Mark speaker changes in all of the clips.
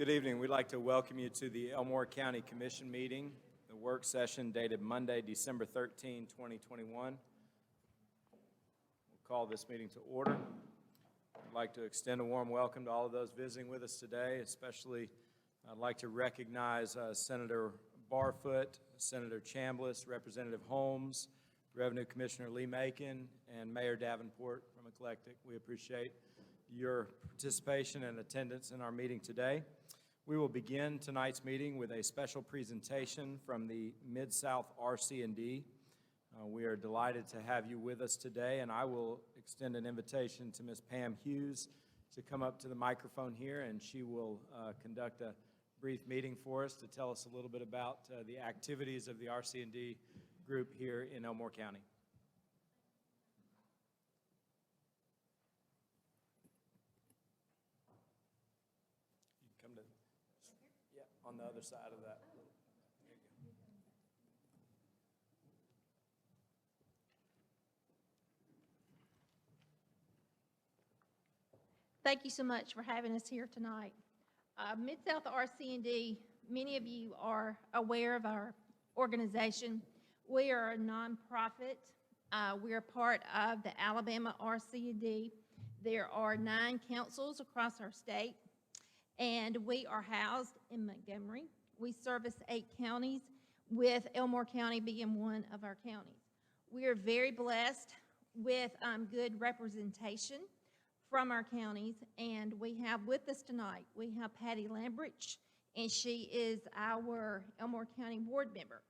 Speaker 1: Good evening. We'd like to welcome you to the Elmore County Commission meeting, the work session dated Monday, December 13, 2021. We'll call this meeting to order. I'd like to extend a warm welcome to all of those visiting with us today. Especially, I'd like to recognize Senator Barfoot, Senator Chambliss, Representative Holmes, Revenue Commissioner Lee Macon, and Mayor Davenport from Eclectic. We appreciate your participation and attendance in our meeting today. We will begin tonight's meeting with a special presentation from the Mid-South RC&D. We are delighted to have you with us today, and I will extend an invitation to Ms. Pam Hughes to come up to the microphone here, and she will conduct a brief meeting for us to tell us a little bit about the activities of the RC&D group here in Elmore County. On the other side of that. There you go.
Speaker 2: Thank you so much for having us here tonight. Mid-South RC&D, many of you are aware of our organization. We are a nonprofit. We are part of the Alabama RC&D. There are 9 councils across our state, and we are housed in Montgomery. We service 8 counties, with Elmore County being one of our counties. We are very blessed with good representation from our counties, and we have with us tonight, we have Patty Lambrich, and she is our Elmore County board member.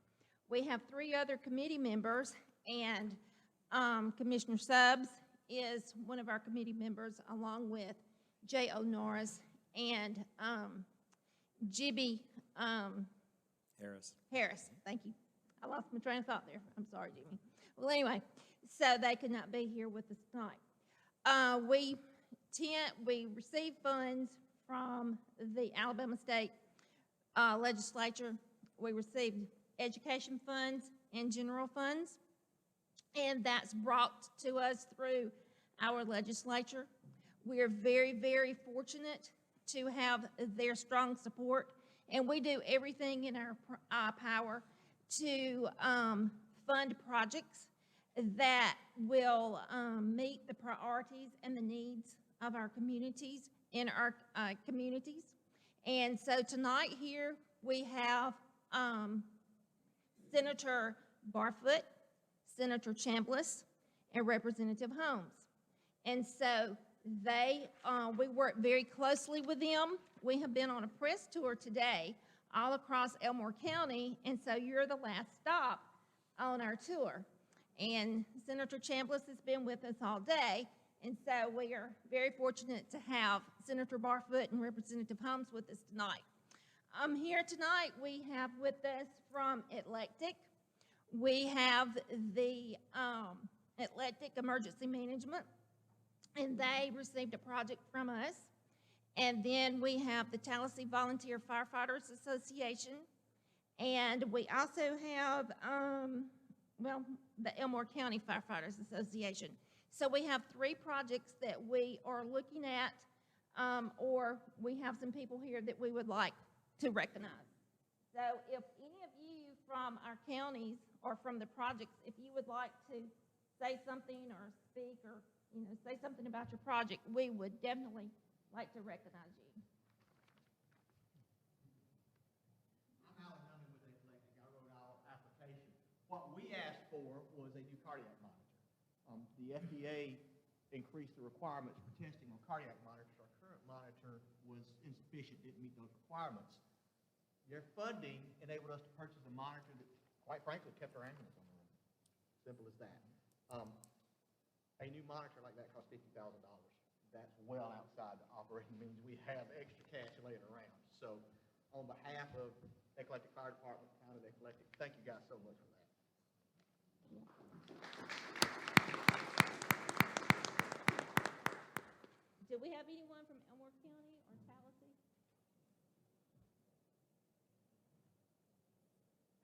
Speaker 2: We have 3 other committee members, and Commissioner Subs is one of our committee members, along with J.O. Norris and Gibby Harris. Thank you. I lost my train of thought there. I'm sorry, Jimmy. Well, anyway, so they could not be here with us tonight. We receive funds from the Alabama State Legislature. We received education funds and general funds, and that's brought to us through our legislature. We are very, very fortunate to have their strong support, and we do everything in our power to fund projects that will meet the priorities and the needs of our communities in our communities. And so tonight here we have Senator Barfoot, Senator Chambliss, and Representative Holmes. And so we work very closely with them. We have been on a press tour today all across Elmore County, and so you're the last stop on our tour. And Senator Chambliss has been with us all day, and so we are very fortunate to have Senator Barfoot and Representative Holmes with us tonight. Here tonight we have with us from Eclectic. We have the Eclectic Emergency Management, and they received a project from us. And then we have the Tallahassee Volunteer Firefighters Association, and we also have, the Elmore County Firefighters Association. So we have 3 projects that we are looking at, or we have some people here that we would like to recognize. So if any of you from our counties or from the projects, if you would like to say something or speak or say something about your project, we would definitely like to recognize you.
Speaker 3: I'm Alan Hunter with Eclectic. I wrote our application. What we asked for was a new cardiac monitor. The FDA increased the requirements for testing on cardiac monitors. Our current monitor was insufficient, didn't meet those requirements. Their funding enabled us to purchase a monitor that, quite frankly, kept our ambulance on the road. Simple as that. A new monitor like that costs $50,000. That's well outside the operating means we have extra cash laying around. So on behalf of Eclectic Fire Department, Town of Eclectic, thank you guys so much for that.
Speaker 2: Do we have anyone from Elmore County or Tallahassee?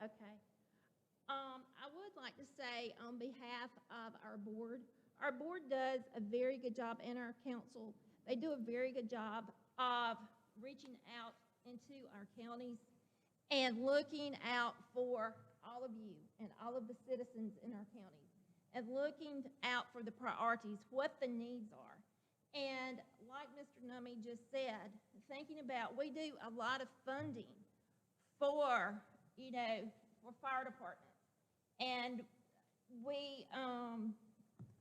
Speaker 2: Okay. I would like to say on behalf of our board does a very good job, and our council, they do a very good job of reaching out into our counties and looking out for all of you and all of the citizens in our counties and looking out for the priorities, what the needs are. And like Mr. Nummy just said, thinking about, we do a lot of funding for, for fire departments. And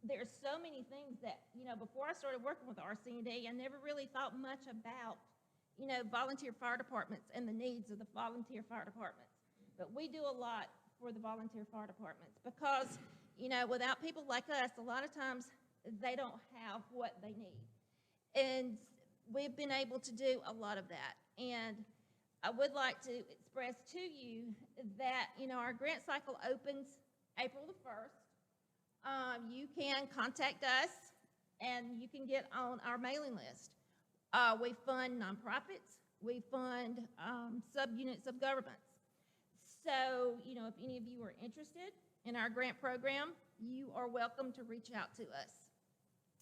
Speaker 2: there's so many things that, before I started working with RC&D, I never really thought much about, volunteer fire departments and the needs of the volunteer fire departments. But we do a lot for the volunteer fire departments because, without people like us, a lot of times they don't have what they need. And we've been able to do a lot of that. And I would like to express to you that, our grant cycle opens April the 1st. You can contact us and you can get on our mailing list. We fund nonprofits. We fund subunits of governments. So, if any of you are interested in our grant program, you are welcome to reach out to us.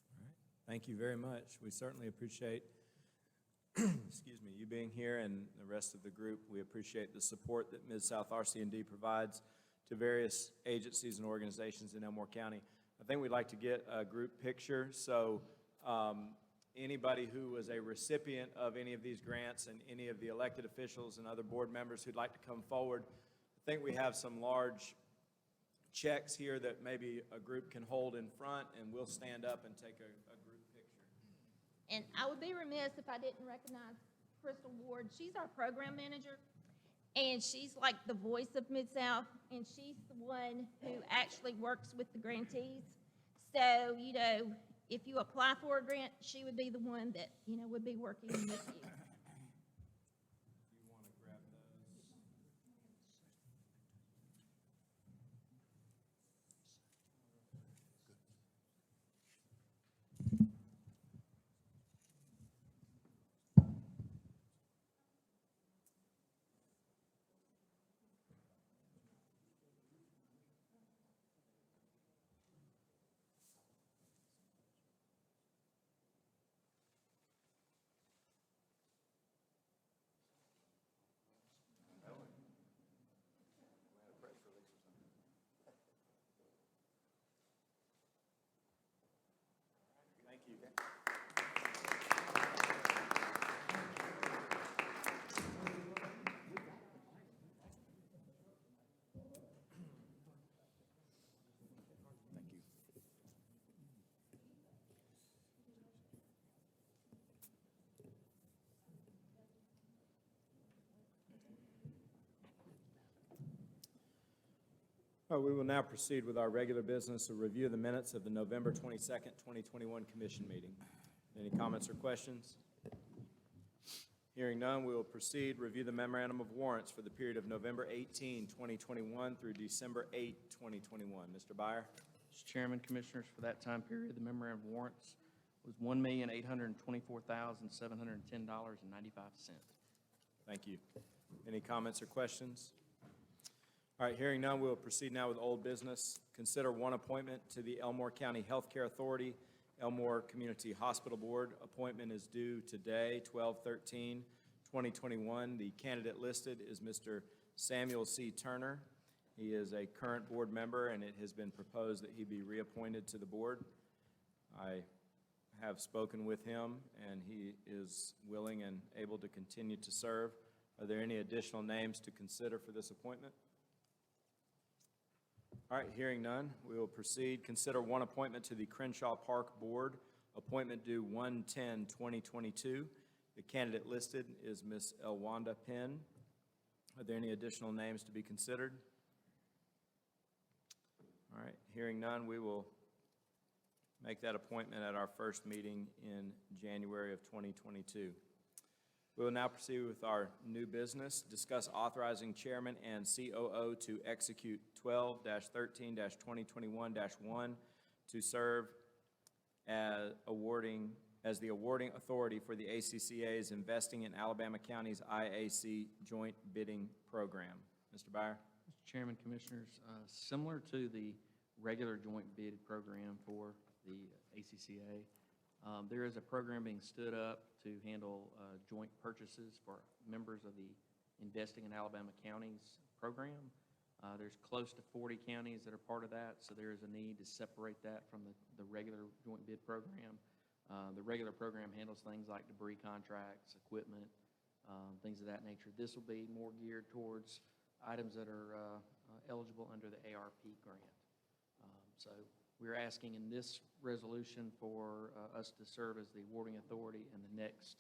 Speaker 1: All right. Thank you very much. We certainly appreciate you being here and the rest of the group. We appreciate the support that Mid-South RC&D provides to various agencies and organizations in Elmore County. I think we'd like to get a group picture. So anybody who was a recipient of any of these grants and any of the elected officials and other board members who'd like to come forward, I think we have some large checks here that maybe a group can hold in front, and we'll stand up and take a group picture.
Speaker 2: And I would be remiss if I didn't recognize Crystal Ward. She's our program manager, and she's like the voice of Mid-South, and she's the one who actually works with the grantees. So, if you apply for a grant, she would be the one that, would be working with you.
Speaker 1: You want to grab those? Thank you. All right, we will now proceed with our regular business, a review of the minutes of the November 22nd, 2021 commission meeting. Any comments or questions? Hearing none, we will proceed, review the memorandum of warrants for the period of November 18, 2021 through December 8, 2021. Mr. Byer?
Speaker 4: Mr. Chairman, Commissioners, for that time period, the memorandum of warrants was $1,824,710.95.
Speaker 1: Thank you. Any comments or questions? All right, hearing none, we will proceed now with old business. Consider one appointment to the Elmore County Healthcare Authority, Elmore Community Hospital Board. Appointment is due today, 12/13/2021. The candidate listed is Mr. Samuel C. Turner. He is a current board member, and it has been proposed that he be reappointed to the board. I have spoken with him, and he is willing and able to continue to serve. Are there any additional names to consider for this appointment? All right, hearing none, we will proceed. Consider one appointment to the Crenshaw Park Board. Appointment due 1/10/2022. The candidate listed is Ms. Elwanda Penn. Are there any additional names to be considered? All right, hearing none, we will make that appointment at our first meeting in January of 2022. We will now proceed with our new business. Discuss authorizing chairman and COO to execute 12-13-2021-1 to serve as the awarding authority for the ACCA's Investing in Alabama County's IAC Joint Bidding Program. Mr. Byer?
Speaker 4: Mr. Chairman, Commissioners, similar to the regular joint bid program for the ACCA, There is a program being stood up to handle joint purchases for members of the Investing in Alabama Counties program. There's close to 40 counties that are part of that, so there is a need to separate that from the regular joint bid program. The regular program handles things like debris contracts, equipment, things of that nature. This will be more geared towards items that are eligible under the ARP grant. So we're asking in this resolution for us to serve as the awarding authority, and the next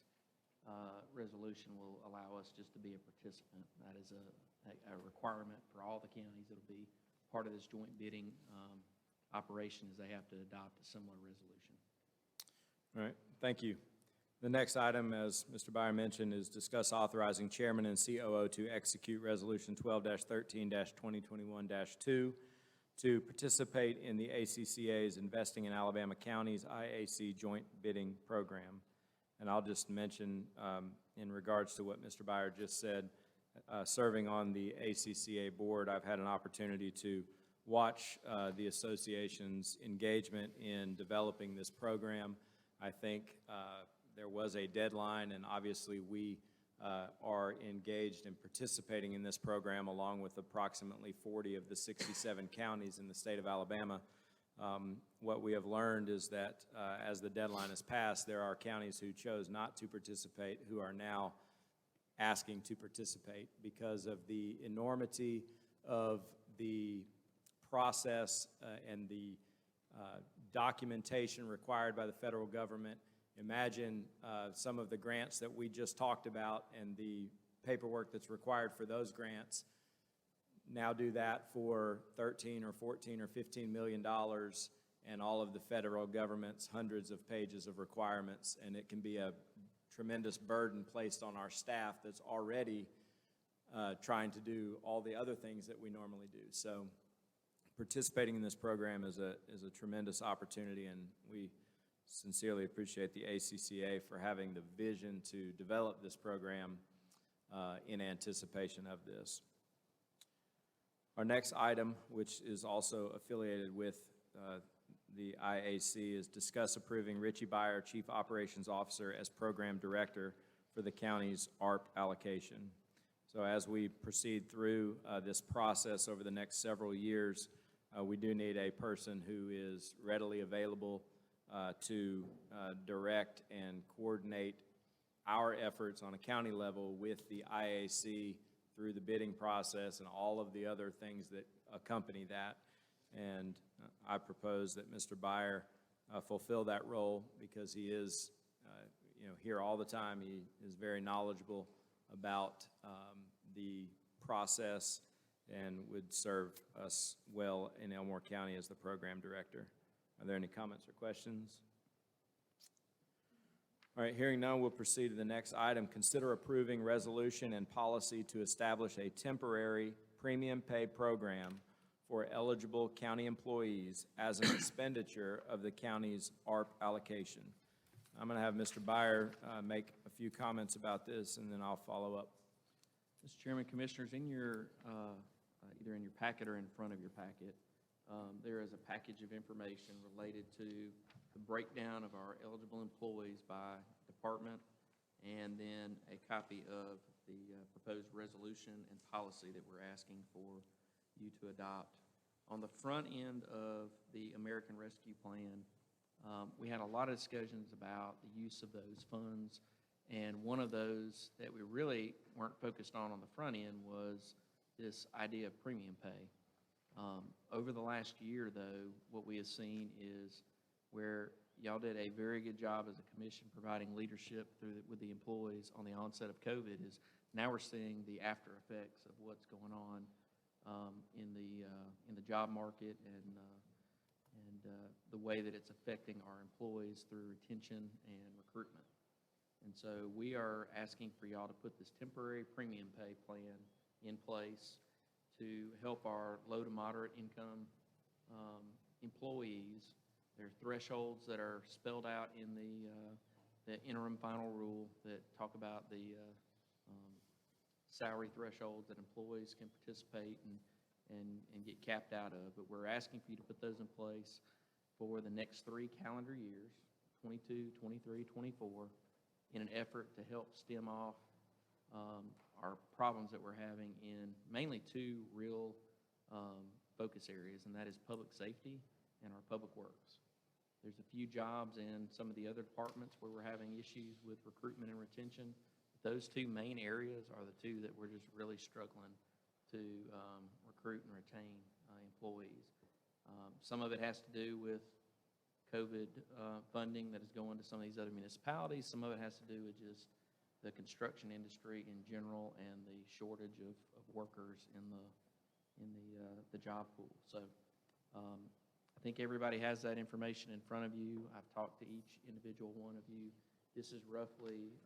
Speaker 4: resolution will allow us just to be a participant. That is a requirement for all the counties. It'll be part of this joint bidding operation, as they have to adopt a similar resolution.
Speaker 1: All right, thank you. The next item, as Mr. Byer mentioned, is discuss authorizing chairman and COO to execute Resolution 12-13-2021-2 to participate in the ACCA's Investing in Alabama Counties IAC Joint Bidding Program. And I'll just mention, in regards to what Mr. Byer just said, serving on the ACCA board, I've had an opportunity to watch the association's engagement in developing this program. I think there was a deadline, and obviously we are engaged in participating in this program along with approximately 40 of the 67 counties in the state of Alabama. What we have learned is that as the deadline has passed, there are counties who chose not to participate who are now asking to participate because of the enormity of the process and the documentation required by the federal government. Imagine some of the grants that we just talked about and the paperwork that's required for those grants. Now do that for 13 or 14 or $15 million and all of the federal government's hundreds of pages of requirements, and it can be a tremendous burden placed on our staff that's already trying to do all the other things that we normally do. So participating in this program is a tremendous opportunity, and we sincerely appreciate the ACCA for having the vision to develop this program in anticipation of this. Our next item, which is also affiliated with the IAC, is discuss approving Richie Byer, Chief Operations Officer, as Program Director for the county's ARP allocation. So as we proceed through this process over the next several years, we do need a person who is readily available to direct and coordinate our efforts on a county level with the IAC through the bidding process and all of the other things that accompany that. And I propose that Mr. Byer fulfill that role because he is here all the time. He is very knowledgeable about the process and would serve us well in Elmore County as the program director. Are there any comments or questions? All right, hearing none, we'll proceed to the next item. Consider approving resolution and policy to establish a temporary premium pay program for eligible county employees as an expenditure of the county's ARP allocation. I'm going to have Mr. Byer make a few comments about this, and then I'll follow up.
Speaker 4: Mr. Chairman, Commissioners, in your either in your packet or in front of your packet, there is a package of information related to the breakdown of our eligible employees by department, and then a copy of the proposed resolution and policy that we're asking for you to adopt. On the front end of the American Rescue Plan, we had a lot of discussions about the use of those funds, and one of those that we really weren't focused on the front end was this idea of premium pay. Over the last year, though, what we have seen is where y'all did a very good job as a commission providing leadership with the employees on the onset of COVID, is now we're seeing the after effects of what's going on in the job market and the way that it's affecting our employees through retention and recruitment. And so we are asking for y'all to put this temporary premium pay plan in place to help our low to moderate income employees. There are thresholds that are spelled out in the interim final rule that talk about the salary thresholds that employees can participate and get capped out of. But we're asking for you to put those in place for the next 3 calendar years, 22, 23, 24, in an effort to help stem off our problems that we're having in mainly two real focus areas, and that is public safety and our public works. There's a few jobs in some of the other departments where we're having issues with recruitment and retention. Those two main areas are the two that we're just really struggling to recruit and retain employees. Some of it has to do with COVID funding that is going to some of these other municipalities. Some of it has to do with just the construction industry in general and the shortage of workers in the job pool. So I think everybody has that information in front of you. I've talked to each individual one of you. This is roughly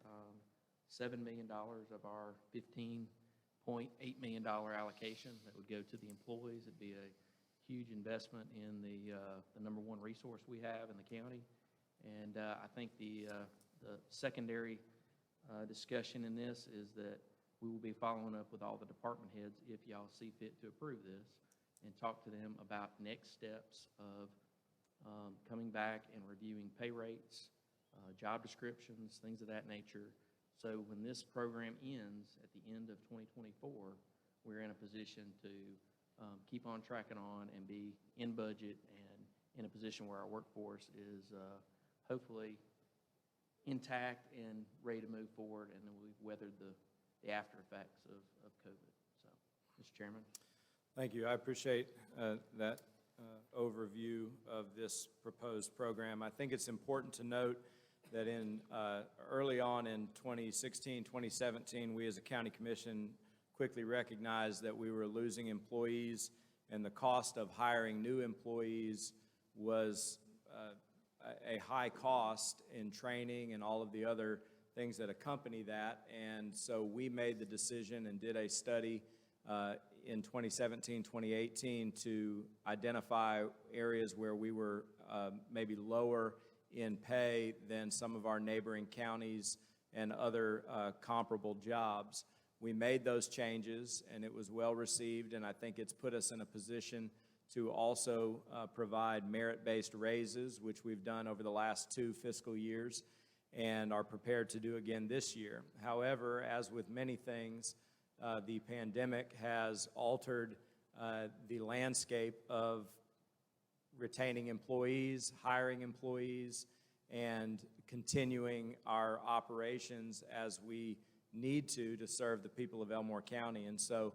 Speaker 4: $7 million of our $15.8 million allocation that would go to the employees. It'd be a huge investment in the number one resource we have in the county. And I think the secondary discussion in this is that we will be following up with all the department heads if y'all see fit to approve this and talk to them about next steps of coming back and reviewing pay rates, job descriptions, things of that nature. So when this program ends at the end of 2024, we're in a position to keep on tracking on and be in budget and in a position where our workforce is hopefully intact and ready to move forward, and then we've weathered the after effects of COVID. So, Mr. Chairman.
Speaker 1: Thank you. I appreciate that overview of this proposed program. I think it's important to note that early on in 2016, 2017, we as a county commission quickly recognized that we were losing employees, and the cost of hiring new employees was a high cost in training and all of the other things that accompany that. And so we made the decision and did a study in 2017, 2018 to identify areas where we were maybe lower in pay than some of our neighboring counties and other comparable jobs. We made those changes, and it was well received, and I think it's put us in a position to also provide merit-based raises, which we've done over the last 2 fiscal years and are prepared to do again this year. However, as with many things, the pandemic has altered the landscape of retaining employees, hiring employees, and continuing our operations as we need to serve the people of Elmore County. And so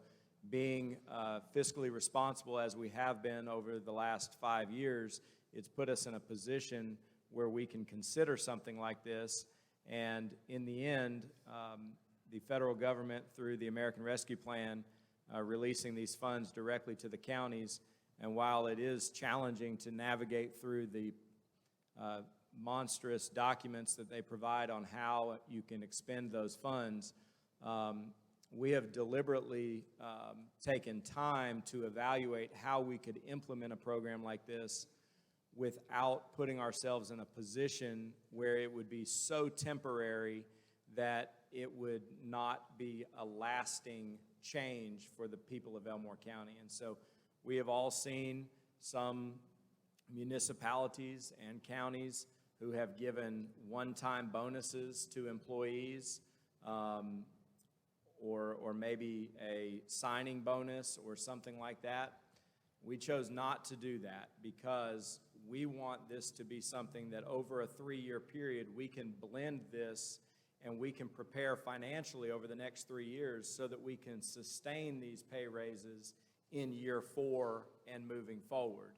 Speaker 1: being fiscally responsible as we have been over the last 5 years, it's put us in a position where we can consider something like this. And in the end, the federal government, through the American Rescue Plan, releasing these funds directly to the counties. And while it is challenging to navigate through the monstrous documents that they provide on how you can expend those funds, we have deliberately taken time to evaluate how we could implement a program like this without putting ourselves in a position where it would be so temporary that it would not be a lasting change for the people of Elmore County. And so we have all seen some municipalities and counties who have given one-time bonuses to employees, or maybe a signing bonus or something like that. We chose not to do that because we want this to be something that over a 3-year period we can blend this and we can prepare financially over the next 3 years so that we can sustain these pay raises in year 4 and moving forward.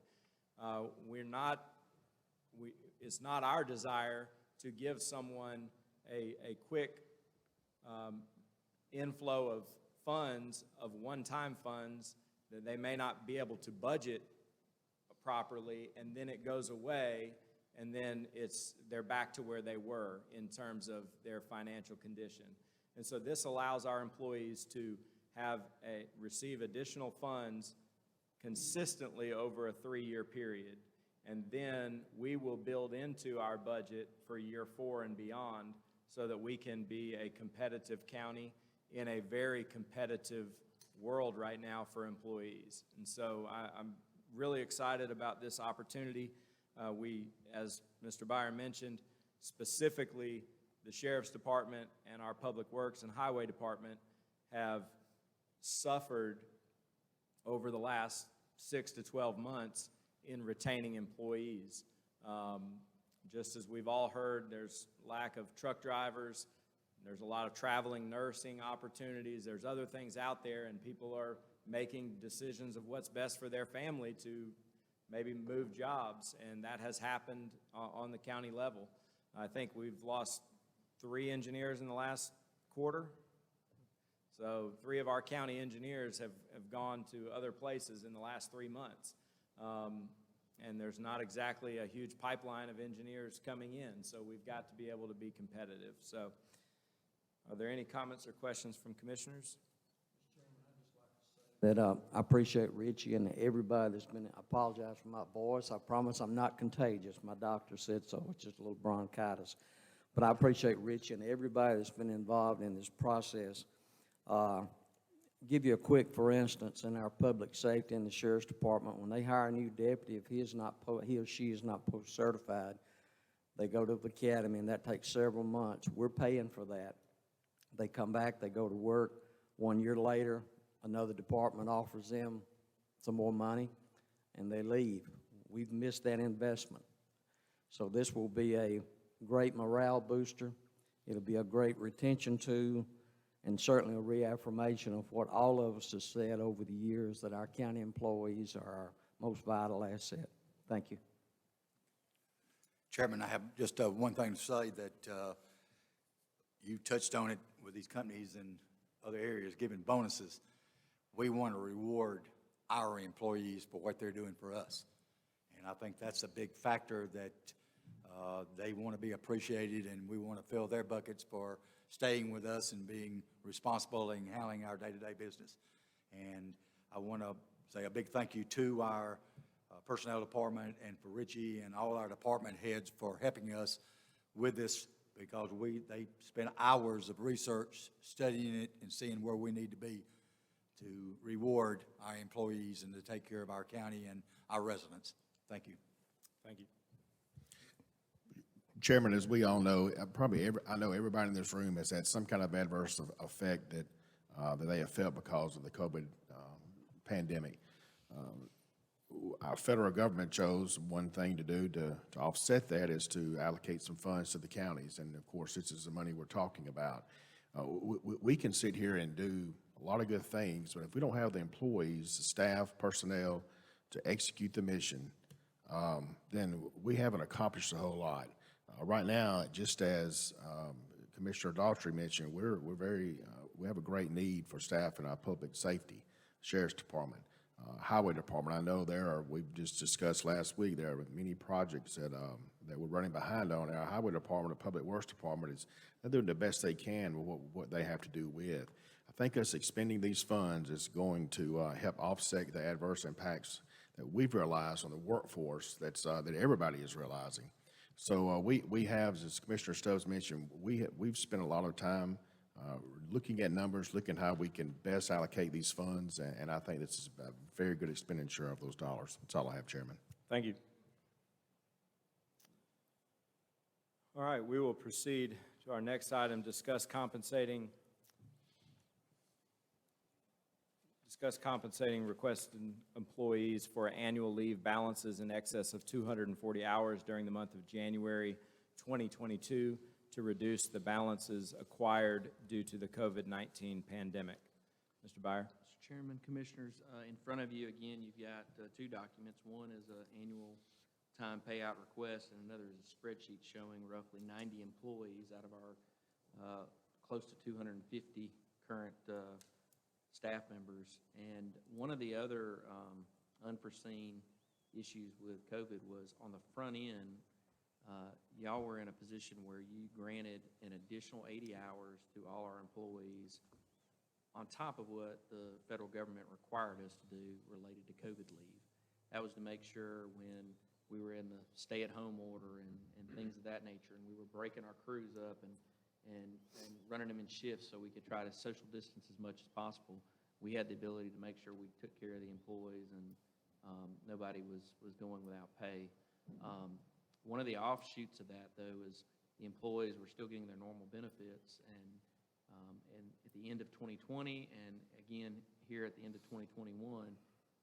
Speaker 1: It's not our desire to give someone a quick inflow of funds, of one-time funds that they may not be able to budget properly, and then it goes away, and then they're back to where they were in terms of their financial condition. And so this allows our employees to receive additional funds consistently over a 3-year period, and then we will build into our budget for year 4 and beyond so that we can be a competitive county in a very competitive world right now for employees. And so I'm really excited about this opportunity. We, as Mr. Byer mentioned, specifically the Sheriff's Department and our Public Works and Highway Department have suffered over the last 6 to 12 months in retaining employees. Just as we've all heard, there's lack of truck drivers, there's a lot of traveling nursing opportunities, there's other things out there, and people are making decisions of what's best for their family to maybe move jobs, and that has happened on the county level. I think we've lost 3 engineers in the last quarter. So 3 of our county engineers have gone to other places in the last 3 months. And there's not exactly a huge pipeline of engineers coming in, so we've got to be able to be competitive. So are there any comments or questions from commissioners?
Speaker 5: That I appreciate Richie and everybody that's been, I apologize for my voice. I promise I'm not contagious. My doctor said so. It's just a little bronchitis. But I appreciate Richie and everybody that's been involved in this process. Give you a quick, for instance, in our public safety in the Sheriff's Department, when they hire a new deputy, if he or she is not post-certified, they go to the academy, and that takes several months. We're paying for that. They come back, they go to work. 1 year later, another department offers them some more money, and they leave. We've missed that investment. So this will be a great morale booster. It'll be a great retention tool, and certainly a reaffirmation of what all of us have said over the years, that our county employees are our most vital asset. Thank you.
Speaker 6: Chairman, I have just one thing to say, that you touched on it with these companies in other areas giving bonuses. We want to reward our employees for what they're doing for us. And I think that's a big factor, that they want to be appreciated, and we want to fill their buckets for staying with us and being responsible and handling our day-to-day business. And I want to say a big thank you to our personnel department and for Richie and all our department heads for helping us with this, because they spend hours of research studying it and seeing where we need to be to reward our employees and to take care of our county and our residents. Thank you.
Speaker 1: Thank you.
Speaker 7: Chairman, as we all know, I know everybody in this room has had some kind of adverse effect that they have felt because of the COVID pandemic. Our federal government chose one thing to do to offset that is to allocate some funds to the counties, and of course this is the money we're talking about. We can sit here and do a lot of good things, but if we don't have the employees, the staff, personnel to execute the mission, then we haven't accomplished a whole lot. Right now, just as Commissioner Daughtry mentioned, we have a great need for staff in our public safety, Sheriff's Department, Highway Department. I know we've just discussed last week, there are many projects that we're running behind on. Our Highway Department, the Public Works Department, they're doing the best they can with what they have to do with. I think us expending these funds is going to help offset the adverse impacts that we've realized on the workforce that everybody is realizing. So we have, as Commissioner Stubbs mentioned, we've spent a lot of time looking at numbers, looking how we can best allocate these funds, and I think this is a very good expenditure of those dollars. That's all I have, Chairman.
Speaker 1: Thank you. All right, we will proceed to our next item, discuss compensating requested employees for annual leave balances in excess of 240 hours during the month of January 2022 to reduce the balances acquired due to the COVID-19 pandemic. Mr. Byer.
Speaker 4: Mr. Chairman, Commissioners, in front of you again, you've got 2 documents. One is an annual time payout request, and another is a spreadsheet showing roughly 90 employees out of our close to 250 current staff members. And one of the other unforeseen issues with COVID was on the front end, y'all were in a position where you granted an additional 80 hours to all our employees on top of what the federal government required us to do related to COVID leave. That was to make sure when we were in the stay-at-home order and things of that nature, and we were breaking our crews up and running them in shifts so we could try to social distance as much as possible, we had the ability to make sure we took care of the employees and nobody was going without pay. One of the offshoots of that, though, is the employees were still getting their normal benefits, and at the end of 2020, and again here at the end of 2021,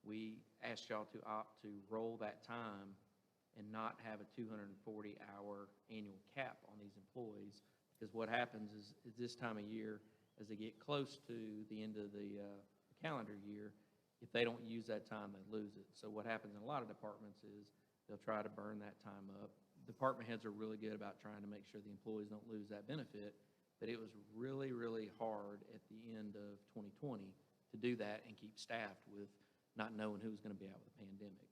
Speaker 4: we asked y'all to opt to roll that time and not have a 240-hour annual cap on these employees, because what happens is this time of year, as they get close to the end of the calendar year, if they don't use that time, they lose it. So what happens in a lot of departments is they'll try to burn that time up. Department heads are really good about trying to make sure the employees don't lose that benefit, but it was really, really hard at the end of 2020 to do that and keep staffed with not knowing who was going to be out with the pandemic.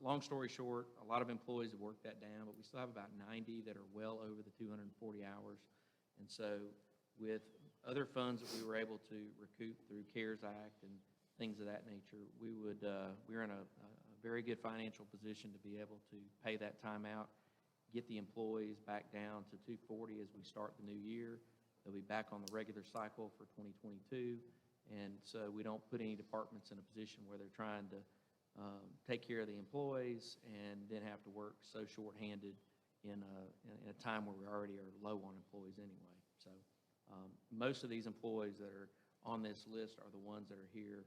Speaker 4: Long story short, a lot of employees have worked that down, but we still have about 90 that are well over the 240 hours. And so with other funds that we were able to recoup through CARES Act and things of that nature, we're in a very good financial position to be able to pay that time out, get the employees back down to 240 as we start the new year. They'll be back on the regular cycle for 2022. And so we don't put any departments in a position where they're trying to take care of the employees and then have to work so shorthanded in a time where we already are low on employees anyway. So most of these employees that are on this list are the ones that are here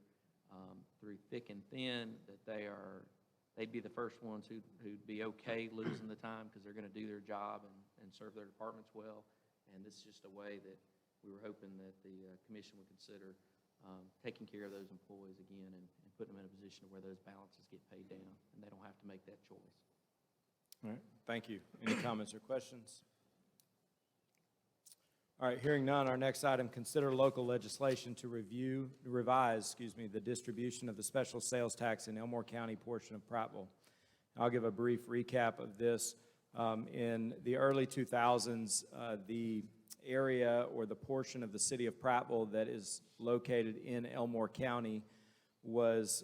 Speaker 4: through thick and thin, that they'd be the first ones who'd be okay losing the time because they're going to do their job and serve their departments well. And this is just a way that we were hoping that the commission would consider taking care of those employees again and putting them in a position where those balances get paid down and they don't have to make that choice.
Speaker 1: All right, thank you. Any comments or questions? All right, hearing none, our next item, consider local legislation to revise the distribution of the special sales tax in Elmore County portion of Prattville. I'll give a brief recap of this. In the early 2000s, the area or the portion of the city of Prattville that is located in Elmore County was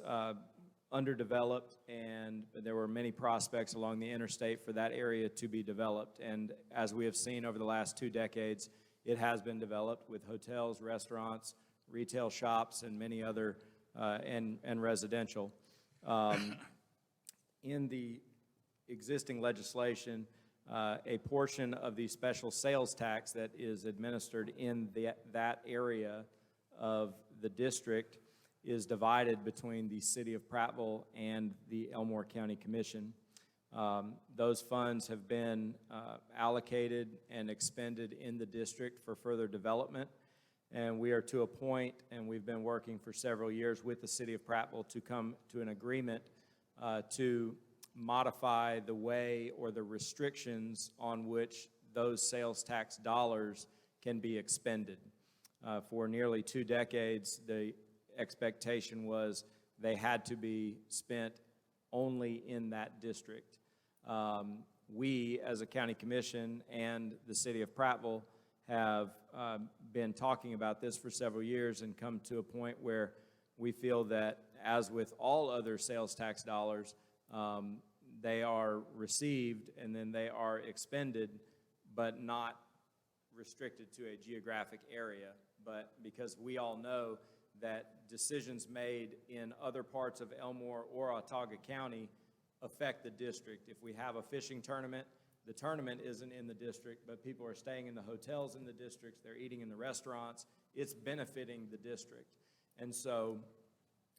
Speaker 1: underdeveloped, and there were many prospects along the interstate for that area to be developed. And as we have seen over the last 2 decades, it has been developed with hotels, restaurants, retail shops, and many other, and residential. In the existing legislation, a portion of the special sales tax that is administered in that area of the district is divided between the city of Prattville and the Elmore County Commission. Those funds have been allocated and expended in the district for further development, and we are to a point, and we've been working for several years with the city of Prattville to come to an agreement to modify the way or the restrictions on which those sales tax dollars can be expended. For nearly 2 decades, the expectation was they had to be spent only in that district. We, as a county commission and the city of Prattville, have been talking about this for several years and come to a point where we feel that, as with all other sales tax dollars, they are received and then they are expended, but not restricted to a geographic area. But because we all know that decisions made in other parts of Elmore or Autauga County affect the district. If we have a fishing tournament, the tournament isn't in the district, but people are staying in the hotels in the districts, they're eating in the restaurants, it's benefiting the district. And so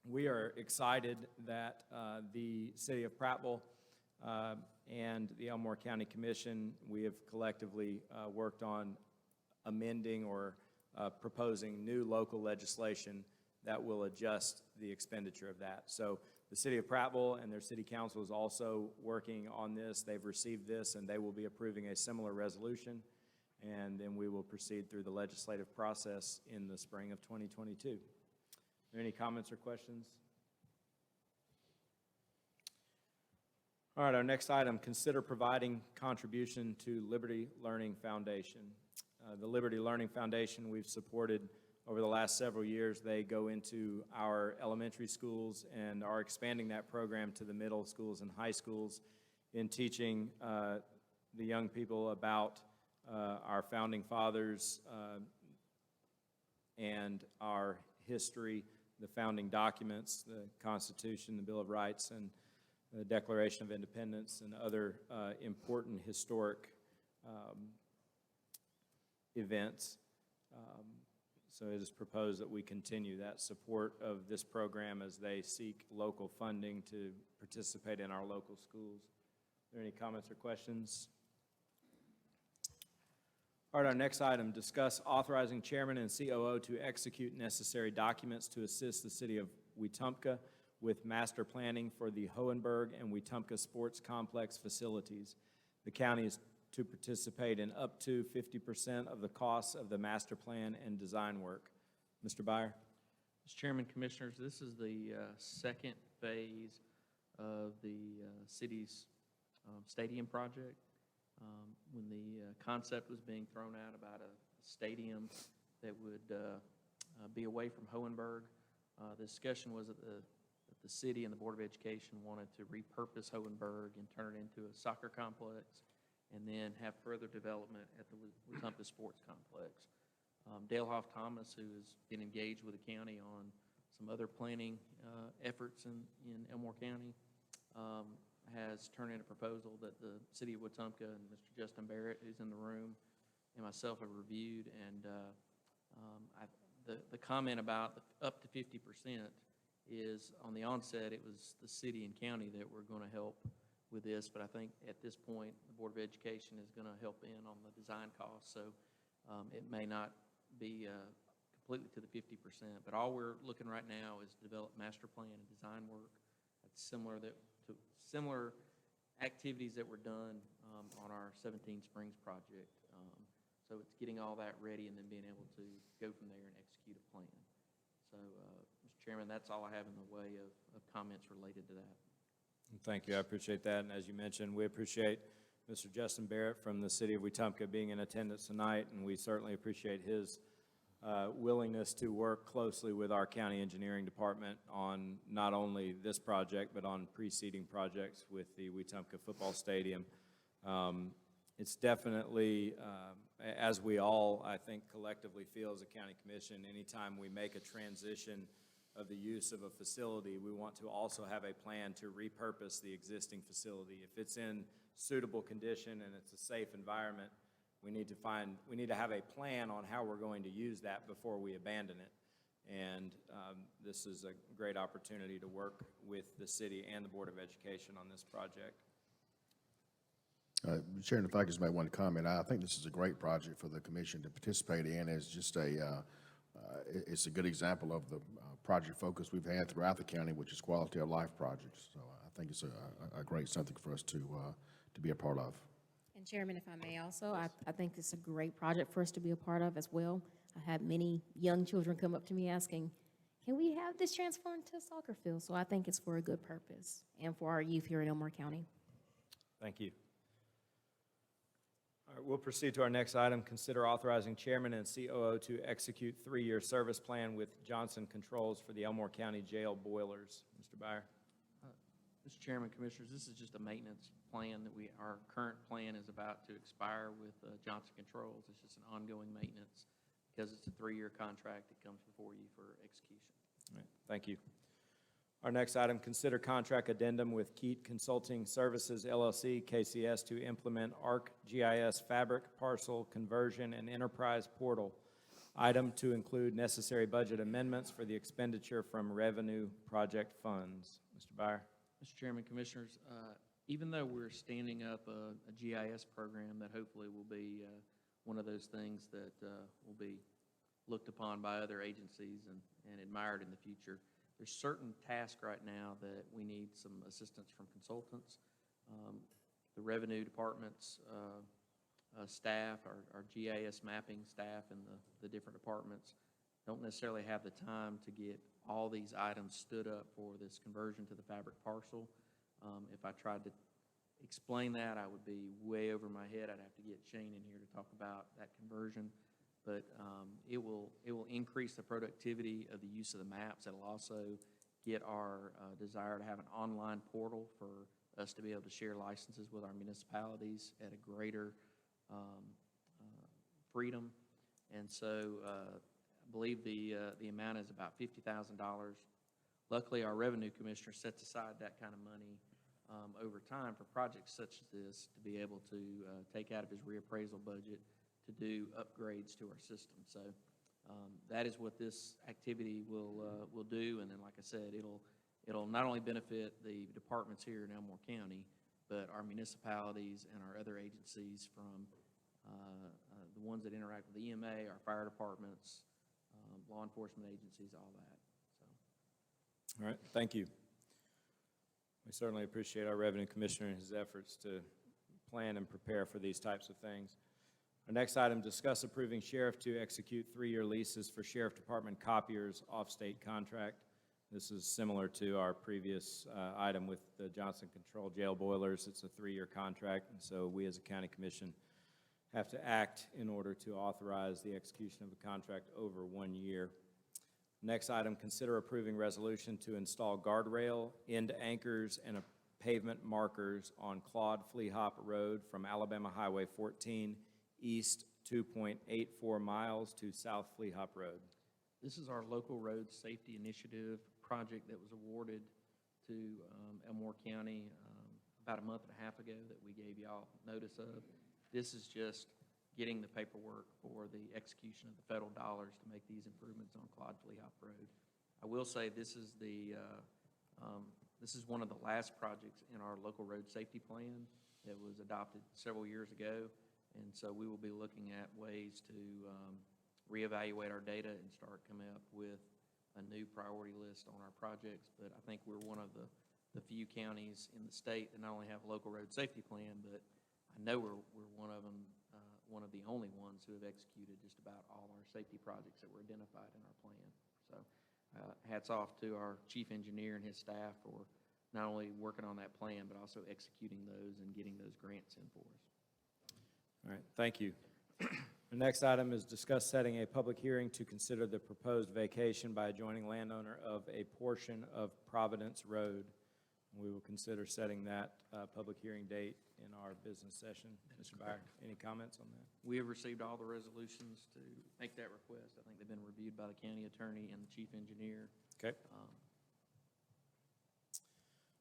Speaker 1: we are excited that the city of Prattville and the Elmore County Commission, we have collectively worked on amending or proposing new local legislation that will adjust the expenditure of that. So the city of Prattville and their city council is also working on this. They've received this, and they will be approving a similar resolution, and then we will proceed through the legislative process in the spring of 2022. Are there any comments or questions? All right, our next item, consider providing contribution to Liberty Learning Foundation. The Liberty Learning Foundation we've supported over the last several years. They go into our elementary schools and are expanding that program to the middle schools and high schools in teaching the young people about our founding fathers and our history, the founding documents, the Constitution, the Bill of Rights, and the Declaration of Independence, and other important historic events. So it is proposed that we continue that support of this program as they seek local funding to participate in our local schools. Are there any comments or questions? All right, our next item, discuss authorizing chairman and COO to execute necessary documents to assist the city of Wetumpka with master planning for the Hohenberg and Wetumpka Sports Complex facilities. The county is to participate in up to 50% of the costs of the master plan and design work. Mr. Byer?
Speaker 4: Mr. Chairman, Commissioners, this is the second phase of the city's stadium project. When the concept was being thrown out about a stadium that would be away from Hohenberg, the discussion was that the city and the Board of Education wanted to repurpose Hohenberg and turn it into a soccer complex, and then have further development at the Wetumpka Sports Complex. Dale Hoff Thomas, who has been engaged with the county on some other planning efforts in Elmore County, has turned in a proposal that the city of Wetumpka and Mr. Justin Barrett, who's in the room, and myself have reviewed. And the comment about up to 50% is, on the onset, it was the city and county that were going to help with this, but I think at this point, the Board of Education is going to help in on the design costs, so it may not be completely to the 50%, but all we're looking right now is to develop master plan and design work. That's similar to similar activities that were done on our 17 Springs project. So it's getting all that ready and then being able to go from there and execute a plan. So, Mr. Chairman, that's all I have in the way of comments related to that.
Speaker 1: Thank you. I appreciate that. And as you mentioned, we appreciate Mr. Justin Barrett from the city of Wetumpka being in attendance tonight, and we certainly appreciate his willingness to work closely with our county engineering department on not only this project, but on preceding projects with the Wetumpka football stadium. It's definitely, as we all, I think, collectively feel as a county commission, anytime we make a transition of the use of a facility, we want to also have a plan to repurpose the existing facility. If it's in suitable condition and it's a safe environment, we need to have a plan on how we're going to use that before we abandon it. And this is a great opportunity to work with the city and the Board of Education on this project.
Speaker 7: Chairman, if I could just make one comment, I think this is a great project for the commission to participate in. It's just it's a good example of the project focus we've had throughout the county, which is quality of life projects. So I think it's a great something for us to be a part of.
Speaker 8: And Chairman, if I may also, I think it's a great project for us to be a part of as well. I had many young children come up to me asking, can we have this transformed to a soccer field? So I think it's for a good purpose and for our youth here in Elmore County.
Speaker 1: Thank you. All right, we'll proceed to our next item. Consider authorizing chairman and COO to execute 3-year service plan with Johnson Controls for the Elmore County Jail boilers. Mr. Byer.
Speaker 4: Mr. Chairman, Commissioners, this is just a maintenance plan that our current plan is about to expire with Johnson Controls. It's just an ongoing maintenance. Because it's a 3-year contract, it comes before you for execution.
Speaker 1: All right, thank you. Our next item, consider contract addendum with Keat Consulting Services, LLC, KCS, to implement ArcGIS Fabric Parcel Conversion and Enterprise Portal. Item to include necessary budget amendments for the expenditure from revenue project funds. Mr. Byer.
Speaker 4: Mr. Chairman, Commissioners, even though we're standing up a GIS program that hopefully will be one of those things that will be looked upon by other agencies and admired in the future, there's certain tasks right now that we need some assistance from consultants. The revenue department's staff, our GIS mapping staff and the different departments don't necessarily have the time to get all these items stood up for this conversion to the fabric parcel. If I tried to explain that, I would be way over my head. I'd have to get Shane in here to talk about that conversion. But it will increase the productivity of the use of the maps. It'll also get our desire to have an online portal for us to be able to share licenses with our municipalities at a greater freedom. And so I believe the amount is about $50,000. Luckily, our revenue commissioner sets aside that kind of money over time for projects such as this to be able to take out of his reappraisal budget to do upgrades to our system. So that is what this activity will do. And then, like I said, it'll not only benefit the departments here in Elmore County, but our municipalities and our other agencies from the ones that interact with the EMA, our fire departments, law enforcement agencies, all that. So.
Speaker 1: All right, thank you. We certainly appreciate our Revenue Commissioner and his efforts to plan and prepare for these types of things. Our next item, discuss approving sheriff to execute 3-year leases for Sheriff Department copiers off-state contract. This is similar to our previous item with the Johnson Control jail boilers. It's a 3-year contract, and so we as a county commission have to act in order to authorize the execution of a contract over 1 year. Next item, consider approving resolution to install guardrail, end anchors, and pavement markers on Claude Flehop Road from Alabama Highway 14 east 2.84 miles to South Flehop Road.
Speaker 4: This is our local road safety initiative project that was awarded to Elmore County about a month and a half ago that we gave y'all notice of. This is just getting the paperwork for the execution of the federal dollars to make these improvements on Claude Flehop Road. I will say this is one of the last projects in our local road safety plan that was adopted several years ago, and so we will be looking at ways to reevaluate our data and start coming up with a new priority list on our projects. But I think we're one of the few counties in the state that not only have a local road safety plan, but I know we're one of them, one of the only ones who have executed just about all our safety projects that were identified in our plan. So hats off to our chief engineer and his staff for not only working on that plan, but also executing those and getting those grants in for us.
Speaker 1: All right, thank you. The next item is discuss setting a public hearing to consider the proposed vacation by adjoining landowner of a portion of Providence Road. We will consider setting that public hearing date in our business session. Mr. Byer, any comments on that?
Speaker 4: We have received all the resolutions to make that request. I think they've been reviewed by the county attorney and the chief engineer.
Speaker 1: Okay.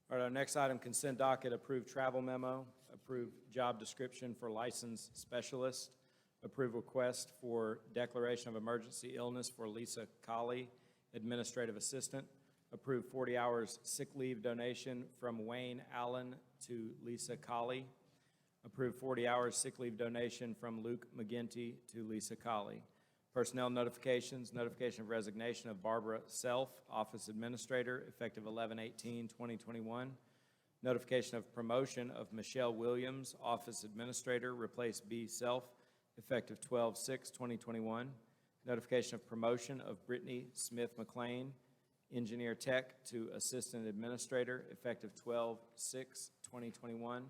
Speaker 1: All right, our next item, consent docket, approved travel memo, approved job description for licensed specialist, approved request for declaration of emergency illness for Lisa Colley, administrative assistant, approved 40 hours sick leave donation from Wayne Allen to Lisa Colley, approved 40 hours sick leave donation from Luke McGinty to Lisa Colley. Personnel notifications, notification of resignation of Barbara Self, office administrator, effective 11/18/2021. Notification of promotion of Michelle Williams, office administrator, replace B. Self, effective 12/6/2021. Notification of promotion of Brittany Smith McLean, engineer tech, to assistant administrator, effective 12/6/2021.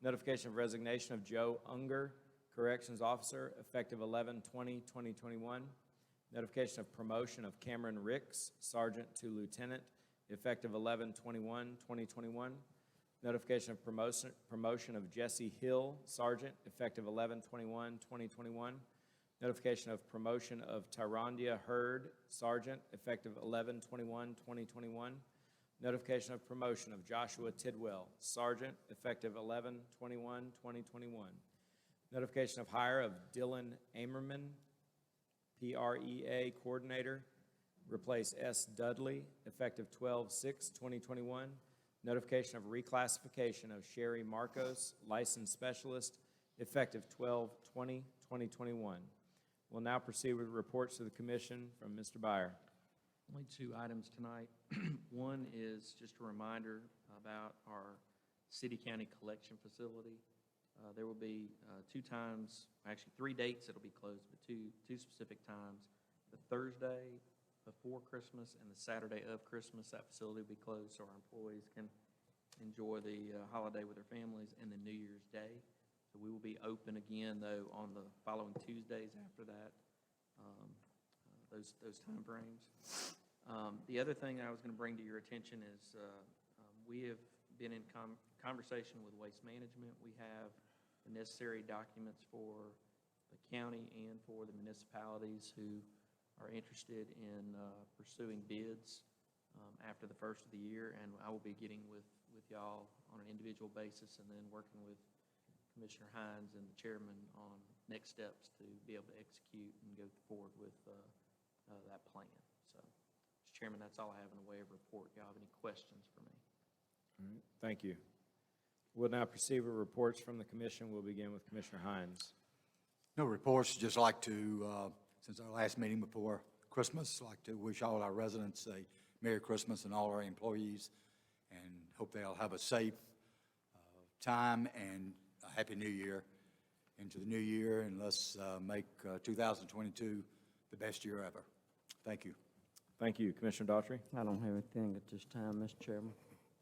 Speaker 1: Notification of resignation of Joe Unger, corrections officer, effective 11/20/2021. Notification of promotion of Cameron Ricks, sergeant to lieutenant, effective 11/21/2021. Notification of promotion of Jesse Hill, sergeant, effective 11/21/2021. Notification of promotion of Tyrondia Hurd, sergeant, effective 11/21/2021. Notification of promotion of Joshua Tidwell, sergeant, effective 11/21/2021. Notification of hire of Dylan Amerman, PREA coordinator, replace S. Dudley, effective 12/6/2021. Notification of reclassification of Sherry Marcos, licensed specialist, effective 12/20/2021. We'll now proceed with reports to the commission from Mr. Byer.
Speaker 4: Only 2 items tonight. One is just a reminder about our city-county collection facility. There will be 2 times, actually 3 dates that'll be closed, but two specific times. The Thursday before Christmas and the Saturday of Christmas, that facility will be closed so our employees can enjoy the holiday with their families, and then New Year's Day. So we will be open again, though, on the following Tuesdays after that, those time frames. The other thing I was going to bring to your attention is we have been in conversation with Waste Management. We have the necessary documents for the county and for the municipalities who are interested in pursuing bids after the first of the year, and I will be getting with y'all on an individual basis and then working with Commissioner Hines and the chairman on next steps to be able to execute and go forward with that plan. So, Mr. Chairman, that's all I have in the way of report. Y'all have any questions for me?
Speaker 1: All right, thank you. We'll now proceed with reports from the commission. We'll begin with Commissioner Hines.
Speaker 6: No reports, just like to, since our last meeting before Christmas, like to wish all our residents a Merry Christmas and all our employees, and hope they'll have a safe time and a Happy New Year into the new year, and let's make 2022 the best year ever. Thank you.
Speaker 1: Thank you. Commissioner Daughtry.
Speaker 5: I don't have anything at this time, Mr. Chairman.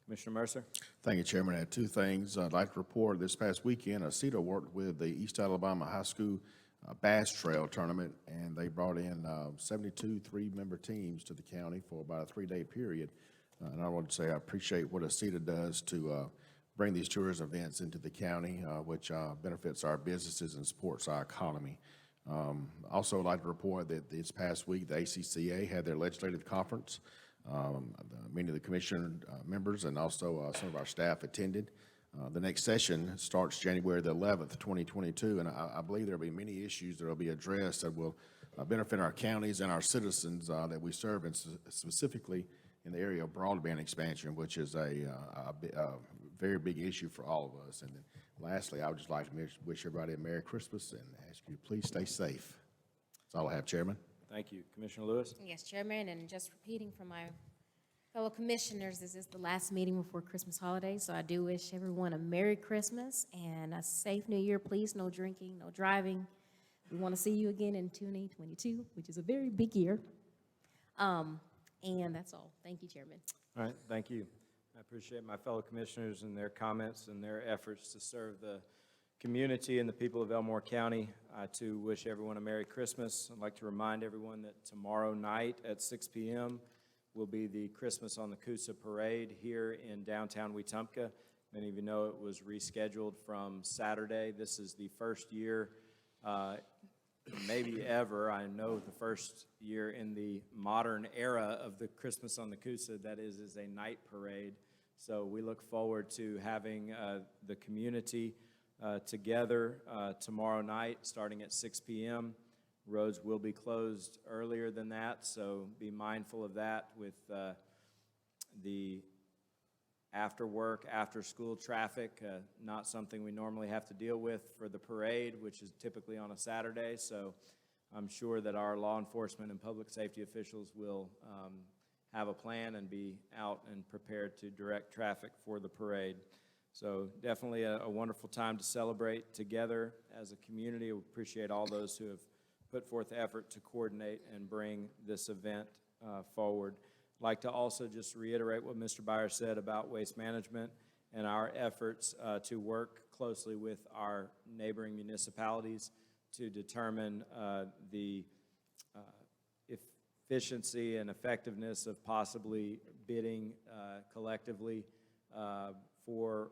Speaker 1: Commissioner Mercer.
Speaker 7: Thank you, Chairman. I had two things. I'd like to report this past weekend, ACETA worked with the East Alabama High School Bass Trail Tournament, and they brought in 72 three-member teams to the county for about a 3-day period. And I want to say I appreciate what ACETA does to bring these tourism events into the county, which benefits our businesses and supports our economy. Also, I'd like to report that this past week, the ACCA had their legislative conference. Many of the commission members and also some of our staff attended. The next session starts January the 11th, 2022, and I believe there will be many issues that will be addressed that will benefit our counties and our citizens that we serve, and specifically in the area of broadband expansion, which is a very big issue for all of us. And then lastly, I would just like to wish everybody a Merry Christmas and ask you to please stay safe. That's all I have, Chairman.
Speaker 1: Thank you. Commissioner Lewis.
Speaker 8: Yes, Chairman, and just repeating from my fellow commissioners, this is the last meeting before Christmas holiday, so I do wish everyone a Merry Christmas and a safe New Year. Please, no drinking, no driving. We want to see you again in 2022, which is a very big year. And that's all. Thank you, Chairman.
Speaker 1: All right, thank you. I appreciate my fellow commissioners and their comments and their efforts to serve the community and the people of Elmore County. I too wish everyone a Merry Christmas. I'd like to remind everyone that tomorrow night at 6 p.m. will be the Christmas on the Coosa Parade here in downtown Wetumpka. Many of you know it was rescheduled from Saturday. This is the first year, maybe ever, I know the first year in the modern era of the Christmas on the Coosa that is a night parade. So we look forward to having the community together tomorrow night starting at 6 p.m. Roads will be closed earlier than that, so be mindful of that with the after work, after school traffic, not something we normally have to deal with for the parade, which is typically on a Saturday. So I'm sure that our law enforcement and public safety officials will have a plan and be out and prepared to direct traffic for the parade. So definitely a wonderful time to celebrate together as a community. We appreciate all those who have put forth the effort to coordinate and bring this event forward. I'd like to also just reiterate what Mr. Byers said about waste management and our efforts to work closely with our neighboring municipalities to determine the efficiency and effectiveness of possibly bidding collectively for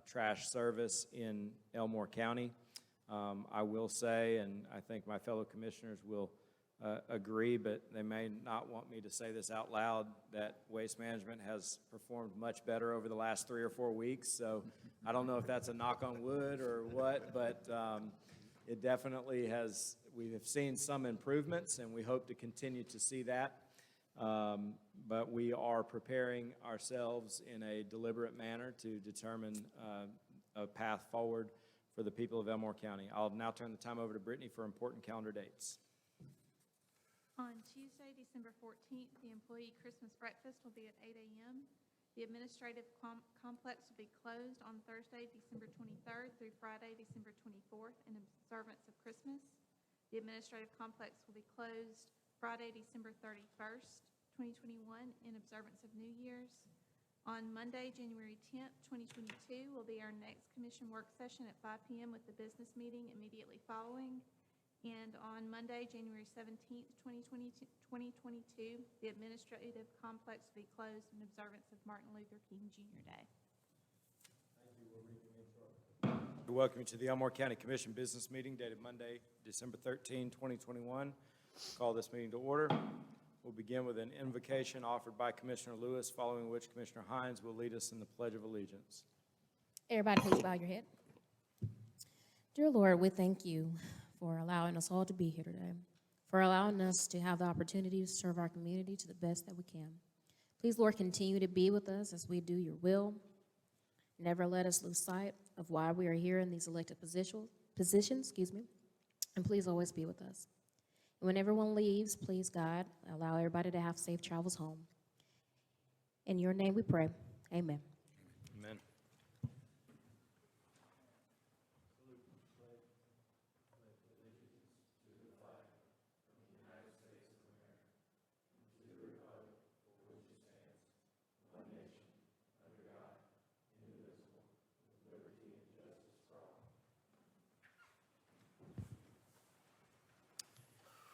Speaker 1: trash service in Elmore County. I will say, and I think my fellow commissioners will agree, but they may not want me to say this out loud, that Waste Management has performed much better over the last 3 or 4 weeks. So I don't know if that's a knock on wood or what, but it definitely has. We have seen some improvements, and we hope to continue to see that. But we are preparing ourselves in a deliberate manner to determine a path forward for the people of Elmore County. I'll now turn the time over to Brittany for important calendar dates.
Speaker 9: On Tuesday, December 14th, the employee Christmas breakfast will be at 8 a.m. The administrative complex will be closed on Thursday, December 23rd through Friday, December 24th in observance of Christmas. The administrative complex will be closed Friday, December 31st, 2021 in observance of New Year's. On Monday, January 10th, 2022 will be our next commission work session at 5 p.m. with the business meeting immediately following. And on Monday, January 17th, 2022, the administrative complex will be closed in observance of Martin Luther King Jr. Day.
Speaker 1: Welcome to the Elmore County Commission business meeting dated Monday, December 13, 2021. Call this meeting to order. We'll begin with an invocation offered by Commissioner Lewis, following which Commissioner Hines will lead us in the Pledge of Allegiance.
Speaker 8: Everybody, please bow your head. Dear Lord, we thank you for allowing us all to be here today, for allowing us to have the opportunity to serve our community to the best that we can. Please, Lord, continue to be with us as we do your will. Never let us lose sight of why we are here in these elected positions, and please always be with us. And when everyone leaves, please, God, allow everybody to have safe travels home. In your name we pray. Amen.
Speaker 1: Amen.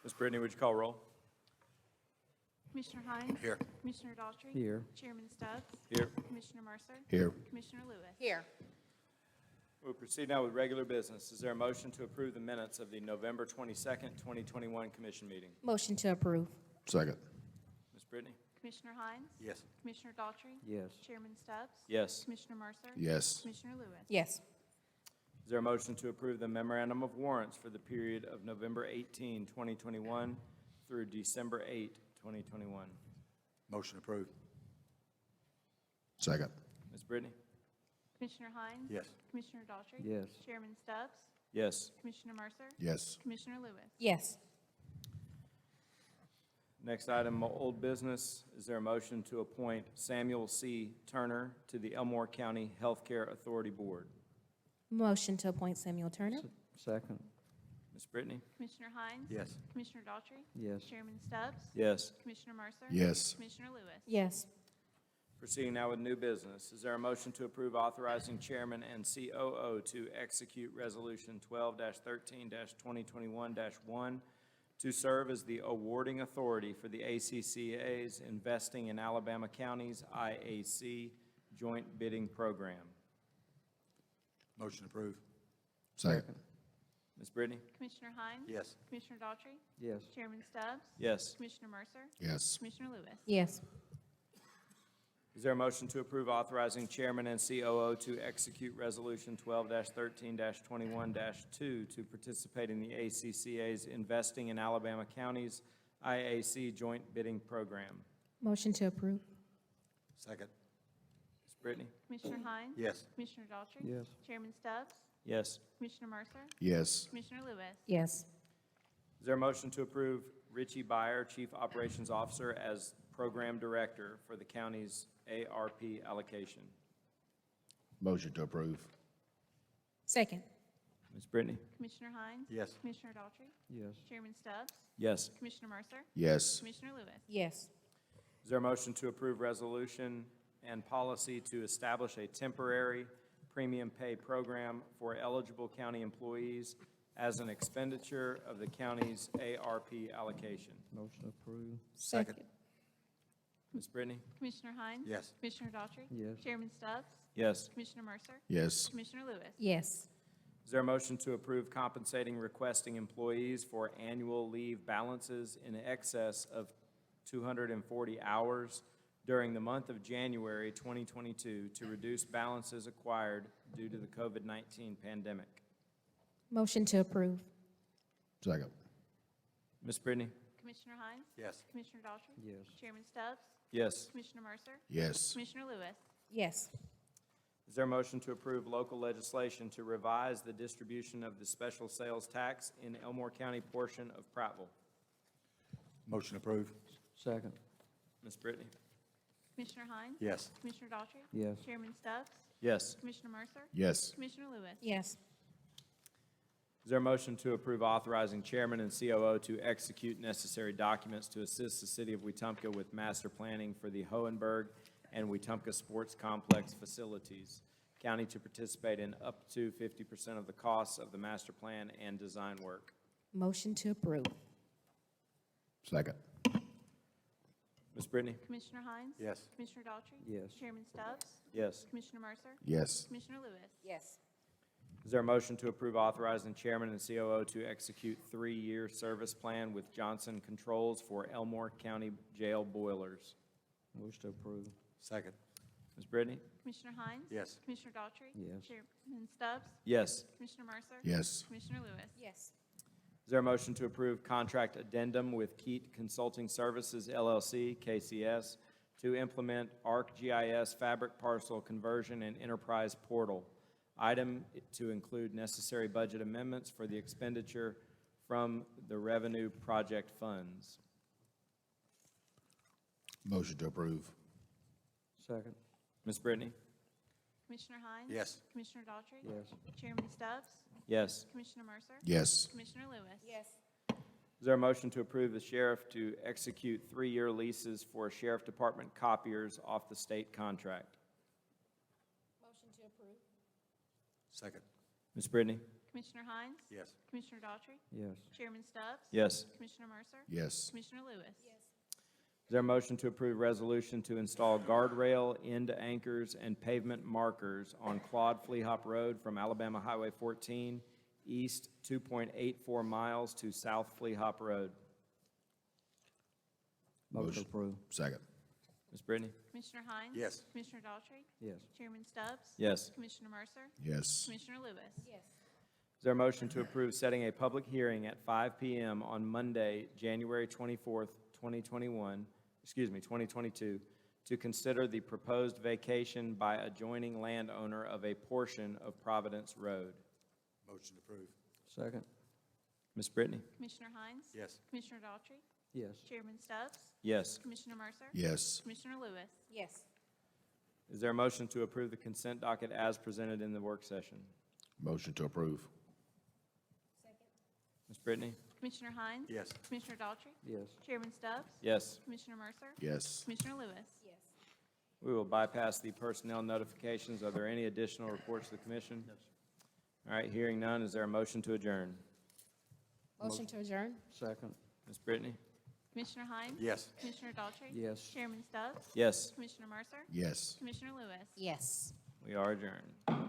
Speaker 1: Ms. Brittany, would you call roll?
Speaker 9: Commissioner Hines?
Speaker 6: Here.
Speaker 9: Commissioner Daughtry?
Speaker 5: Here.
Speaker 9: Chairman Stubbs?
Speaker 1: Here.
Speaker 9: Commissioner Mercer?
Speaker 7: Here.
Speaker 9: Commissioner Lewis?
Speaker 2: Here.
Speaker 1: We'll proceed now with regular business. Is there a motion to approve the minutes of the November 22nd, 2021 commission meeting?
Speaker 8: Motion to approve.
Speaker 7: Second.
Speaker 1: Ms. Brittany?
Speaker 9: Commissioner Hines?
Speaker 6: Yes.
Speaker 9: Commissioner Daughtry?
Speaker 5: Yes.
Speaker 9: Chairman Stubbs?
Speaker 1: Yes.
Speaker 9: Commissioner Mercer?
Speaker 7: Yes.
Speaker 9: Commissioner Lewis?
Speaker 8: Yes.
Speaker 1: Is there a motion to approve the memorandum of warrants for the period of November 18, 2021 through December 8, 2021?
Speaker 6: Motion approved.
Speaker 7: Second.
Speaker 1: Ms. Brittany?
Speaker 9: Commissioner Hines?
Speaker 6: Yes.
Speaker 9: Commissioner Daughtry?
Speaker 5: Yes.
Speaker 9: Chairman Stubbs?
Speaker 1: Yes.
Speaker 9: Commissioner Mercer?
Speaker 7: Yes.
Speaker 9: Commissioner Lewis?
Speaker 8: Yes.
Speaker 1: Next item, old business. Is there a motion to appoint Samuel C. Turner to the Elmore County Healthcare Authority Board?
Speaker 8: Motion to appoint Samuel Turner.
Speaker 5: Second.
Speaker 1: Ms. Brittany?
Speaker 9: Commissioner Hines?
Speaker 6: Yes.
Speaker 9: Commissioner Daughtry?
Speaker 5: Yes.
Speaker 9: Chairman Stubbs?
Speaker 1: Yes.
Speaker 9: Commissioner Mercer?
Speaker 7: Yes.
Speaker 9: Commissioner Lewis?
Speaker 8: Yes.
Speaker 1: Proceeding now with new business. Is there a motion to approve authorizing chairman and COO to execute Resolution 12-13-2021-1 to serve as the awarding authority for the ACCA's Investing in Alabama Counties IAC Joint Bidding Program?
Speaker 6: Motion approved.
Speaker 7: Second.
Speaker 1: Ms. Brittany?
Speaker 9: Commissioner Hines?
Speaker 6: Yes.
Speaker 9: Commissioner Daughtry?
Speaker 5: Yes.
Speaker 9: Chairman Stubbs?
Speaker 1: Yes.
Speaker 9: Commissioner Mercer?
Speaker 7: Yes.
Speaker 9: Commissioner Lewis?
Speaker 8: Yes.
Speaker 1: Is there a motion to approve authorizing chairman and COO to execute Resolution 12-13-21-2 to participate in the ACCA's Investing in Alabama Counties IAC Joint Bidding Program?
Speaker 8: Motion to approve.
Speaker 6: Second.
Speaker 1: Ms. Brittany?
Speaker 9: Commissioner Hines?
Speaker 6: Yes.
Speaker 9: Commissioner Daughtry?
Speaker 5: Yes.
Speaker 9: Chairman Stubbs?
Speaker 1: Yes.
Speaker 9: Commissioner Mercer?
Speaker 7: Yes.
Speaker 9: Commissioner Lewis?
Speaker 8: Yes.
Speaker 1: Is there a motion to approve Richie Byer, Chief Operations Officer, as Program Director for the county's ARP allocation?
Speaker 7: Motion to approve.
Speaker 8: Second.
Speaker 1: Ms. Brittany?
Speaker 9: Commissioner Hines?
Speaker 6: Yes.
Speaker 9: Commissioner Daughtry?
Speaker 5: Yes.
Speaker 9: Chairman Stubbs?
Speaker 1: Yes.
Speaker 9: Commissioner Mercer?
Speaker 7: Yes.
Speaker 9: Commissioner Lewis?
Speaker 8: Yes.
Speaker 1: Is there a motion to approve resolution and policy to establish a temporary premium pay program for eligible county employees as an expenditure of the county's ARP allocation?
Speaker 5: Motion approved.
Speaker 6: Second.
Speaker 1: Ms. Brittany?
Speaker 9: Commissioner Hines?
Speaker 6: Yes.
Speaker 9: Commissioner Daughtry?
Speaker 5: Yes.
Speaker 9: Chairman Stubbs?
Speaker 1: Yes.
Speaker 9: Commissioner Mercer?
Speaker 7: Yes.
Speaker 9: Commissioner Lewis?
Speaker 8: Yes.
Speaker 1: Is there a motion to approve compensating requesting employees for annual leave balances in excess of 240 hours during the month of January 2022 to reduce balances acquired due to the COVID-19 pandemic?
Speaker 8: Motion to approve.
Speaker 7: Second.
Speaker 1: Ms. Brittany?
Speaker 9: Commissioner Hines?
Speaker 6: Yes.
Speaker 9: Commissioner Daughtry?
Speaker 5: Yes.
Speaker 9: Chairman Stubbs?
Speaker 1: Yes.
Speaker 9: Commissioner Mercer?
Speaker 7: Yes.
Speaker 9: Commissioner Lewis?
Speaker 8: Yes.
Speaker 1: Is there a motion to approve local legislation to revise the distribution of the special sales tax in Elmore County portion of Prattville?
Speaker 6: Motion approved.
Speaker 5: Second.
Speaker 1: Ms. Brittany?
Speaker 9: Commissioner Hines?
Speaker 6: Yes.
Speaker 9: Commissioner Daughtry?
Speaker 5: Yes.
Speaker 9: Chairman Stubbs?
Speaker 1: Yes.
Speaker 9: Commissioner Mercer?
Speaker 7: Yes.
Speaker 9: Commissioner Lewis?
Speaker 8: Yes.
Speaker 1: Is there a motion to approve authorizing chairman and COO to execute necessary documents to assist the city of Wetumpka with master planning for the Hohenberg and Wetumpka Sports Complex facilities? County to participate in up to 50% of the costs of the master plan and design work.
Speaker 8: Motion to approve.
Speaker 7: Second.
Speaker 1: Ms. Brittany?
Speaker 9: Commissioner Hines?
Speaker 6: Yes.
Speaker 9: Commissioner Daughtry?
Speaker 5: Yes.
Speaker 9: Chairman Stubbs?
Speaker 1: Yes.
Speaker 9: Commissioner Mercer?
Speaker 7: Yes.
Speaker 9: Commissioner Lewis?
Speaker 8: Yes.
Speaker 1: Is there a motion to approve authorizing chairman and COO to execute 3-year service plan with Johnson Controls for Elmore County Jail boilers?
Speaker 5: Motion to approve.
Speaker 6: Second.
Speaker 1: Ms. Brittany?
Speaker 9: Commissioner Hines?
Speaker 6: Yes.
Speaker 9: Commissioner Daughtry?
Speaker 5: Yes.
Speaker 9: Chairman Stubbs?
Speaker 1: Yes.
Speaker 9: Commissioner Mercer?
Speaker 7: Yes.
Speaker 9: Commissioner Lewis?
Speaker 8: Yes.
Speaker 1: Is there a motion to approve contract addendum with Keat Consulting Services LLC, KCS, to implement ArcGIS Fabric Parcel Conversion and Enterprise Portal? Item to include necessary budget amendments for the expenditure from the revenue project funds.
Speaker 7: Motion to approve.
Speaker 5: Second.
Speaker 1: Ms. Brittany?
Speaker 9: Commissioner Hines?
Speaker 6: Yes.
Speaker 9: Commissioner Daughtry?
Speaker 5: Yes.
Speaker 9: Chairman Stubbs?
Speaker 1: Yes.
Speaker 9: Commissioner Mercer?
Speaker 7: Yes.
Speaker 9: Commissioner Lewis?
Speaker 8: Yes.
Speaker 1: Is there a motion to approve the sheriff to execute 3-year leases for sheriff department copiers off the state contract?
Speaker 8: Motion to approve.
Speaker 6: Second.
Speaker 1: Ms. Brittany?
Speaker 9: Commissioner Hines?
Speaker 6: Yes.
Speaker 9: Commissioner Daughtry?
Speaker 5: Yes.
Speaker 9: Chairman Stubbs?
Speaker 1: Yes.
Speaker 9: Commissioner Mercer?
Speaker 7: Yes.
Speaker 9: Commissioner Lewis?
Speaker 8: Yes.
Speaker 1: Is there a motion to approve resolution to install guardrail, end anchors, and pavement markers on Claude Flehop Road from Alabama Highway 14 east 2.84 miles to South Flehop Road?
Speaker 5: Motion approved.
Speaker 7: Second.
Speaker 1: Ms. Brittany?
Speaker 9: Commissioner Hines?
Speaker 6: Yes.
Speaker 9: Commissioner Daughtry?
Speaker 5: Yes.
Speaker 9: Chairman Stubbs?
Speaker 1: Yes.
Speaker 9: Commissioner Mercer?
Speaker 7: Yes.
Speaker 9: Commissioner Lewis?
Speaker 8: Yes.
Speaker 1: Is there a motion to approve setting a public hearing at 5 p.m. on Monday, January 24th, 2022, to consider the proposed vacation by adjoining landowner of a portion of Providence Road?
Speaker 6: Motion approved.
Speaker 5: Second.
Speaker 1: Ms. Brittany?
Speaker 9: Commissioner Hines?
Speaker 6: Yes.
Speaker 9: Commissioner Daughtry?
Speaker 5: Yes.
Speaker 9: Chairman Stubbs?
Speaker 1: Yes.
Speaker 9: Commissioner Mercer?
Speaker 7: Yes.
Speaker 9: Commissioner Lewis?
Speaker 8: Yes.
Speaker 1: Is there a motion to approve the consent docket as presented in the work session?
Speaker 7: Motion to approve.
Speaker 1: Ms. Brittany?
Speaker 9: Commissioner Hines?
Speaker 6: Yes.
Speaker 9: Commissioner Daughtry?
Speaker 5: Yes.
Speaker 9: Chairman Stubbs?
Speaker 1: Yes.
Speaker 9: Commissioner Mercer?
Speaker 7: Yes.
Speaker 9: Commissioner Lewis?
Speaker 8: Yes.
Speaker 1: We will bypass the personnel notifications. Are there any additional reports to the commission? No, sir. All right, hearing none, is there a motion to adjourn?
Speaker 8: Motion to adjourn?
Speaker 5: Second.
Speaker 1: Ms. Brittany?
Speaker 9: Commissioner Hines?
Speaker 6: Yes.
Speaker 9: Commissioner Daughtry?
Speaker 5: Yes.
Speaker 9: Chairman Stubbs?
Speaker 1: Yes,
Speaker 9: Commissioner Mercer?
Speaker 7: Yes.
Speaker 9: Commissioner Lewis?
Speaker 8: Yes.
Speaker 1: we are adjourned.